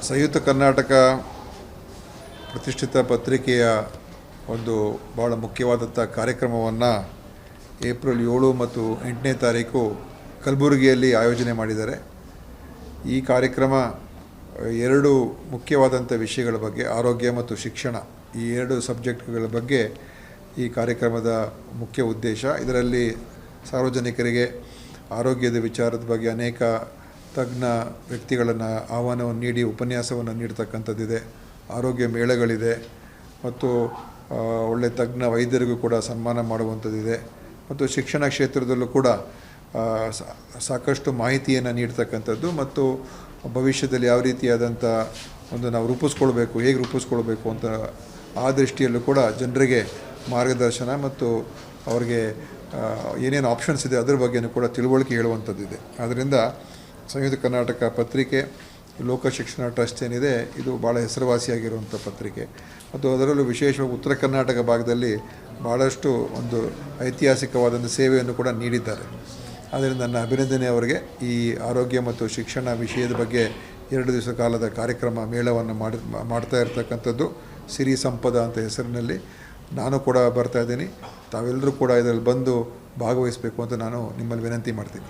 ಸಂಯುಕ್ತ ಕರ್ನಾಟಕ ಪ್ರತಿಷ್ಠಿತ ಪತ್ರಿಕೆಯ ಒಂದು ಭಾಳ ಮುಖ್ಯವಾದಂಥ ಕಾರ್ಯಕ್ರಮವನ್ನು ಏಪ್ರಿಲ್ 7 ಮತ್ತು 8ನೇ ತಾರೀಕು ಕಲಬುರಗಿಯಲ್ಲಿ ಆಯೋಜನೆ ಮಾಡಿದ್ದಾರೆ. ಈ ಕಾರ್ಯಕ್ರಮ ಎರಡು ಮುಖ್ಯವಾದಂಥ ವಿಷಯಗಳ ಬಗ್ಗೆ, ಆರೋಗ್ಯ ಮತ್ತು ಶಿಕ್ಷಣ, ಈ ಎರಡು ಸಬ್ಜೆಕ್ಟ್ಗಳ ಬಗ್ಗೆ ಈ ಕಾರ್ಯಕ್ರಮದ ಮುಖ್ಯ ಉದ್ದೇಶ. ಇದರಲ್ಲಿ ಸಾರ್ವಜನಿಕರಿಗೆ ಆರೋಗ್ಯದ ವಿಚಾರದ ಬಗ್ಗೆ ಅನೇಕ ತಜ್ಞ ವ್ಯಕ್ತಿಗಳನ್ನು ಆಹ್ವಾನವನ್ನು ನೀಡಿ ಉಪನ್ಯಾಸವನ್ನು ನೀಡ್ತಕ್ಕಂಥದ್ದಿದೆ. ಆರೋಗ್ಯ ಮೇಳಗಳಿದೆ ಮತ್ತು ಒಳ್ಳೆಯ ತಜ್ಞ ವೈದ್ಯರಿಗೂ ಕೂಡ ಸನ್ಮಾನ ಮಾಡುವಂಥದ್ದಿದೆ. ಮತ್ತು ಶಿಕ್ಷಣ ಕ್ಷೇತ್ರದಲ್ಲೂ ಕೂಡ ಸಾಕಷ್ಟು ಮಾಹಿತಿಯನ್ನು ನೀಡ್ತಕ್ಕಂಥದ್ದು ಮತ್ತು ಭವಿಷ್ಯದಲ್ಲಿ ಯಾವ ರೀತಿಯಾದಂಥ ಒಂದು ನಾವು ರೂಪಿಸ್ಕೊಳ್ಬೇಕು, ಹೇಗೆ ರೂಪಿಸ್ಕೊಳ್ಬೇಕು ಅಂತ ಆ ದೃಷ್ಟಿಯಲ್ಲೂ ಕೂಡ ಜನರಿಗೆ ಮಾರ್ಗದರ್ಶನ ಮತ್ತು ಅವ್ರಿಗೆ ಏನೇನು ಆಪ್ಷನ್ಸ್ ಇದೆ ಅದರ ಬಗ್ಗೆಯೂ ಕೂಡ ತಿಳುವಳಿಕೆ ಹೇಳುವಂಥದ್ದಿದೆ. ಆದ್ದರಿಂದ ಸಂಯುಕ್ತ ಕರ್ನಾಟಕ ಪತ್ರಿಕೆ ಲೋಕ ಶಿಕ್ಷಣ ಟ್ರಸ್ಟ್ ಏನಿದೆ, ಇದು ಭಾಳ ಹೆಸರುವಾಸಿಯಾಗಿರುವಂಥ ಪತ್ರಿಕೆ ಮತ್ತು ಅದರಲ್ಲೂ ವಿಶೇಷವಾಗಿ ಉತ್ತರ ಕರ್ನಾಟಕ ಭಾಗದಲ್ಲಿ ಭಾಳಷ್ಟು ಒಂದು ಐತಿಹಾಸಿಕವಾದಂಥ ಸೇವೆಯನ್ನು ಕೂಡ ನೀಡಿದ್ದಾರೆ. ಆದ್ದರಿಂದ ನನ್ನ ಅಭಿನಂದನೆ ಅವರಿಗೆ. ಈ ಆರೋಗ್ಯ ಮತ್ತು ಶಿಕ್ಷಣ ವಿಷಯದ ಬಗ್ಗೆ 2 ದಿವಸ ಕಾಲದ ಕಾರ್ಯಕ್ರಮ ಮೇಳವನ್ನು ಮಾಡ್ತಾ ಇರ್ತಕ್ಕಂಥದ್ದು ಸಿರಿ ಸಂಪದ ಅಂತ ಹೆಸರಿನಲ್ಲಿ ನಾನು ಕೂಡ ಬರ್ತಾಯಿದ್ದೀನಿ. ತಾವೆಲ್ಲರೂ ಕೂಡ ಇದರಲ್ಲಿ ಬಂದು ಭಾಗವಹಿಸಬೇಕು ಅಂತ ನಾನು ನಿಮ್ಮಲ್ಲಿ ವಿನಂತಿ ಮಾಡ್ತೀನಿ.